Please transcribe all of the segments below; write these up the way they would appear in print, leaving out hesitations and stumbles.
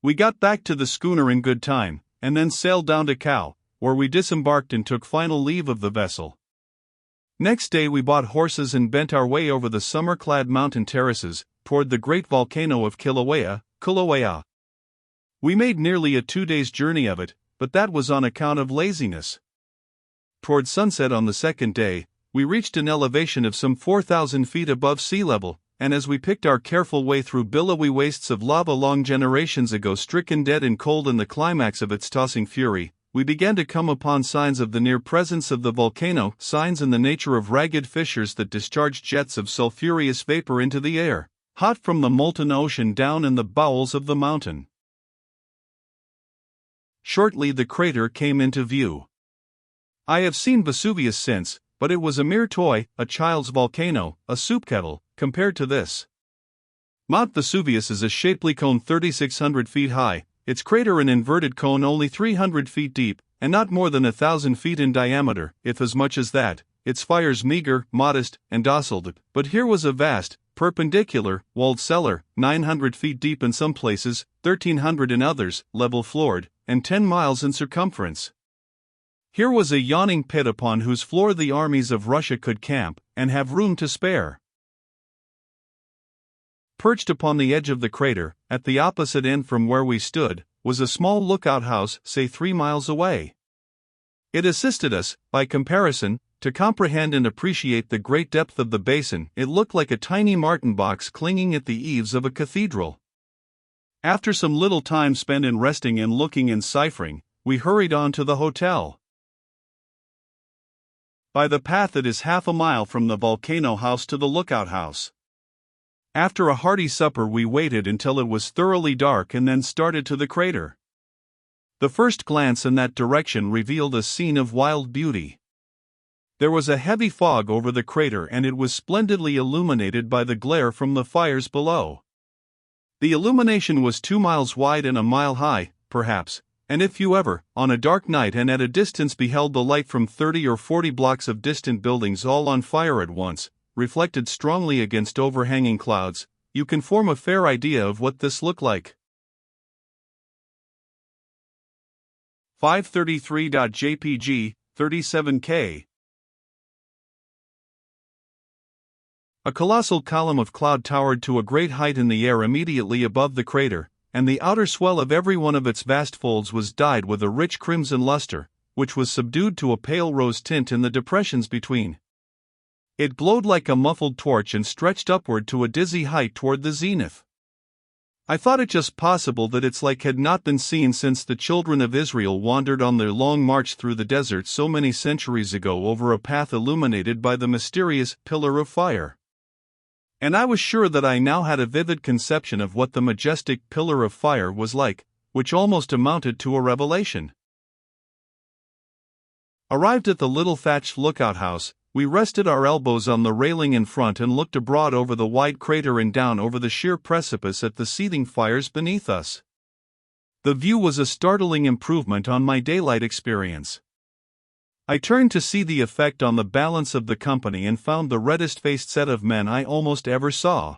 We got back to the schooner in good time, and then sailed down to Cau, where we disembarked and took final leave of the vessel. Next day we bought horses and bent our way over the summer-clad mountain terraces, toward the great volcano of Kilauea. We made nearly a 2 days' journey of it, but that was on account of laziness. Toward sunset on the second day, we reached an elevation of some 4,000 feet above sea level, and as we picked our careful way through billowy wastes of lava long generations ago stricken dead and cold in the climax of its tossing fury, we began to come upon signs of the near presence of the volcano, signs in the nature of ragged fissures that discharged jets of sulphurous vapor into the air, hot from the molten ocean down in the bowels of the mountain. Shortly the crater came into view. I have seen Vesuvius since, but it was a mere toy, a child's volcano, a soup kettle, compared to this. Mount Vesuvius is a shapely cone 3,600 feet high, its crater an inverted cone only 300 feet deep, and not more than 1,000 feet in diameter, if as much as that, its fires meager, modest, and docile. But here was a vast, perpendicular, walled cellar, 900 feet deep in some places, 1,300 in others, level-floored, and 10 miles in circumference. Here was a yawning pit upon whose floor the armies of Russia could camp, and have room to spare. Perched upon the edge of the crater, at the opposite end from where we stood, was a small lookout house, say 3 miles away. It assisted us, by comparison, to comprehend and appreciate the great depth of the basin. It looked like a tiny martin box clinging at the eaves of a cathedral. After some little time spent in resting and looking and ciphering, we hurried on to the hotel. By the path it is half a mile from the volcano house to the lookout house. After a hearty supper we waited until it was thoroughly dark and then started to the crater. The first glance in that direction revealed a scene of wild beauty. There was a heavy fog over the crater and it was splendidly illuminated by the glare from the fires below. The illumination was 2 miles wide and a mile high, perhaps, and if you ever, on a dark night and at a distance beheld the light from 30 or 40 blocks of distant buildings all on fire at once, reflected strongly against overhanging clouds, you can form a fair idea of what this looked like. 533.jpg, 37K. A colossal column of cloud towered to a great height in the air immediately above the crater, and the outer swell of every one of its vast folds was dyed with a rich crimson luster, which was subdued to a pale rose tint in the depressions between. It glowed like a muffled torch and stretched upward to a dizzy height toward the zenith. I thought it just possible that its like had not been seen since the children of Israel wandered on their long march through the desert so many centuries ago over a path illuminated by the mysterious pillar of fire. And I was sure that I now had a vivid conception of what the majestic pillar of fire was like, which almost amounted to a revelation. Arrived at the little thatched lookout house, we rested our elbows on the railing in front and looked abroad over the wide crater and down over the sheer precipice at the seething fires beneath us. The view was a startling improvement on my daylight experience. I turned to see the effect on the balance of the company and found the reddest-faced set of men I almost ever saw.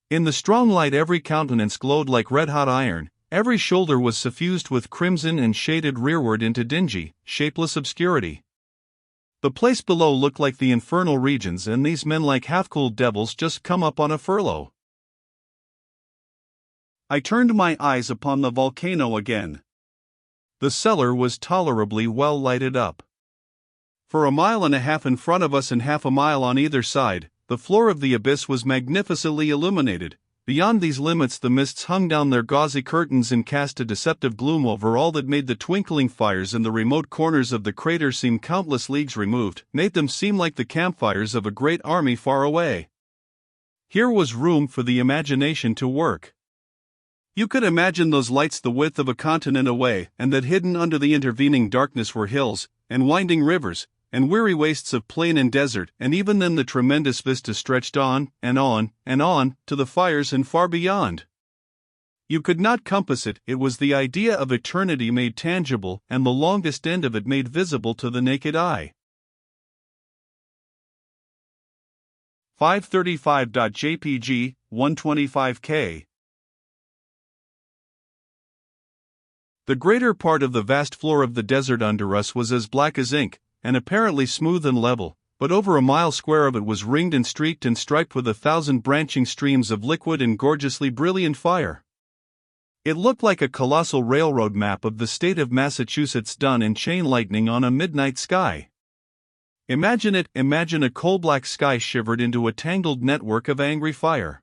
In the strong light every countenance glowed like red-hot iron, every shoulder was suffused with crimson and shaded rearward into dingy, shapeless obscurity. The place below looked like the infernal regions and these men like half-cooled devils just come up on a furlough. I turned my eyes upon the volcano again. The cellar was tolerably well lighted up. For a mile and a half in front of us and half a mile on either side, the floor of the abyss was magnificently illuminated. Beyond these limits the mists hung down their gauzy curtains and cast a deceptive gloom over all that made the twinkling fires in the remote corners of the crater seem countless leagues removed, made them seem like the campfires of a great army far away. Here was room for the imagination to work. You could imagine those lights the width of a continent away, and that hidden under the intervening darkness were hills, and winding rivers, and weary wastes of plain and desert, and even then the tremendous vista stretched on, and on, and on, to the fires and far beyond. You could not compass it, it was the idea of eternity made tangible, and the longest end of it made visible to the naked eye. 535.jpg, 125K. The greater part of the vast floor of the desert under us was as black as ink, and apparently smooth and level, but over a mile square of it was ringed and streaked and striped with 1,000 branching streams of liquid and gorgeously brilliant fire. It looked like a colossal railroad map of the state of Massachusetts done in chain lightning on a midnight sky. Imagine it, imagine a coal-black sky shivered into a tangled network of angry fire.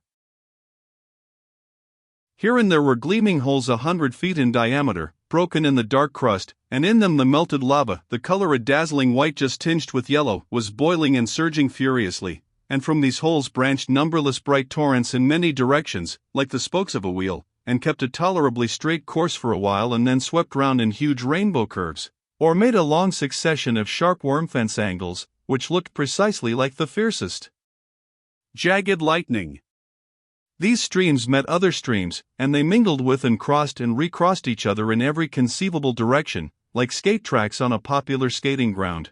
Here and there were gleaming holes 100 feet in diameter, broken in the dark crust, and in them the melted lava, the color a dazzling white just tinged with yellow, was boiling and surging furiously, and from these holes branched numberless bright torrents in many directions, like the spokes of a wheel, and kept a tolerably straight course for a while and then swept round in huge rainbow curves, or made a long succession of sharp worm-fence angles, which looked precisely like the fiercest jagged lightning. These streams met other streams, and they mingled with and crossed and recrossed each other in every conceivable direction, like skate tracks on a popular skating ground.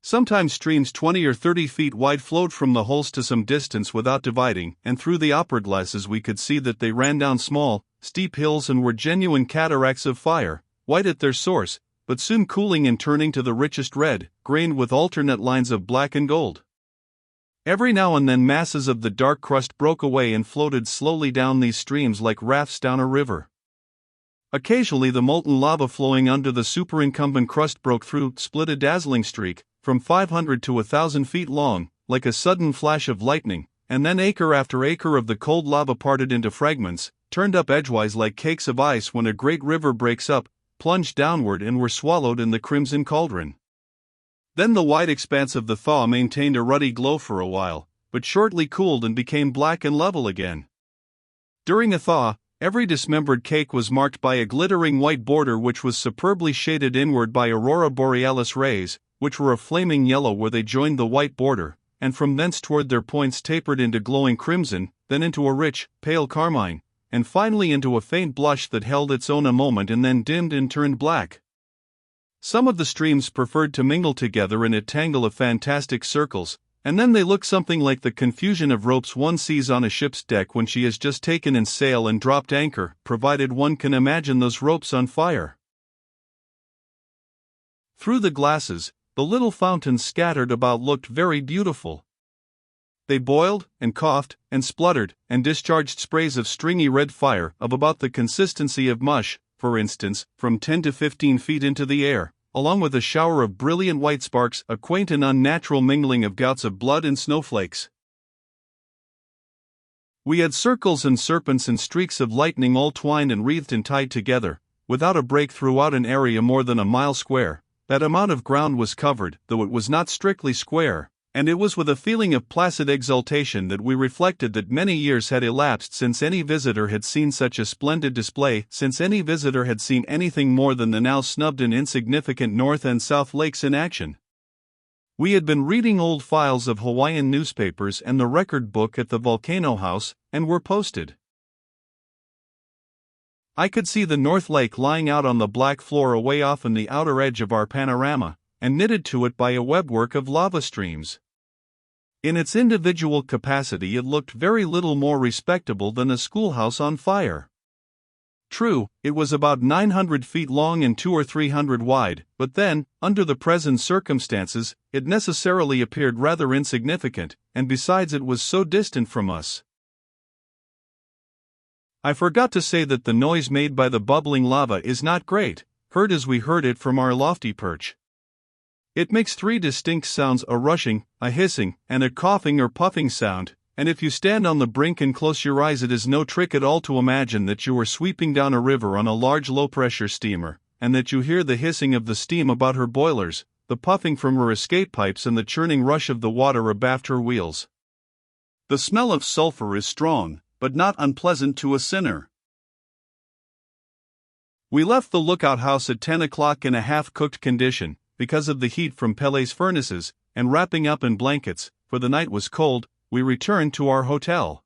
Sometimes streams 20 or 30 feet wide flowed from the holes to some distance without dividing, and through the opera glasses we could see that they ran down small, steep hills and were genuine cataracts of fire, white at their source, but soon cooling and turning to the richest red, grained with alternate lines of black and gold. Every now and then masses of the dark crust broke away and floated slowly down these streams like rafts down a river. Occasionally the molten lava flowing under the superincumbent crust broke through, split a dazzling streak, from 500 to 1,000 feet long, like a sudden flash of lightning, and then acre after acre of the cold lava parted into fragments, turned up edgewise like cakes of ice when a great river breaks up, plunged downward and were swallowed in the crimson cauldron. Then the wide expanse of the thaw maintained a ruddy glow for a while, but shortly cooled and became black and level again. During a thaw, every dismembered cake was marked by a glittering white border which was superbly shaded inward by aurora borealis rays, which were a flaming yellow where they joined the white border, and from thence toward their points tapered into glowing crimson, then into a rich, pale carmine, and finally into a faint blush that held its own a moment and then dimmed and turned black. Some of the streams preferred to mingle together in a tangle of fantastic circles, and then they looked something like the confusion of ropes one sees on a ship's deck when she has just taken in sail and dropped anchor, provided one can imagine those ropes on fire. Through the glasses, the little fountains scattered about looked very beautiful. They boiled, and coughed, and spluttered, and discharged sprays of stringy red fire of about the consistency of mush, for instance, from 10 to 15 feet into the air, along with a shower of brilliant white sparks, a quaint and unnatural mingling of gouts of blood and snowflakes. We had circles and serpents and streaks of lightning all twined and wreathed and tied together, without a break throughout an area more than a mile square. That amount of ground was covered, though it was not strictly square, and it was with a feeling of placid exultation that we reflected that many years had elapsed since any visitor had seen such a splendid display, since any visitor had seen anything more than the now snubbed and insignificant North and South Lakes in action. We had been reading old files of Hawaiian newspapers and the record book at the Volcano House, and were posted. I could see the North Lake lying out on the black floor away off in the outer edge of our panorama, and knitted to it by a webwork of lava streams. In its individual capacity it looked very little more respectable than a schoolhouse on fire. True, it was about 900 feet long and 200 or 300 wide, but then, under the present circumstances, it necessarily appeared rather insignificant, and besides it was so distant from us. I forgot to say that the noise made by the bubbling lava is not great, heard as we heard it from our lofty perch. It makes three distinct sounds: a rushing, a hissing, and a coughing or puffing sound, and if you stand on the brink and close your eyes it is no trick at all to imagine that you are sweeping down a river on a large low-pressure steamer, and that you hear the hissing of the steam about her boilers, the puffing from her escape pipes and the churning rush of the water abaft her wheels. The smell of sulfur is strong, but not unpleasant to a sinner. We left the lookout house at 10 o'clock in a half-cooked condition, because of the heat from Pele's furnaces, and wrapping up in blankets, for the night was cold, we returned to our hotel.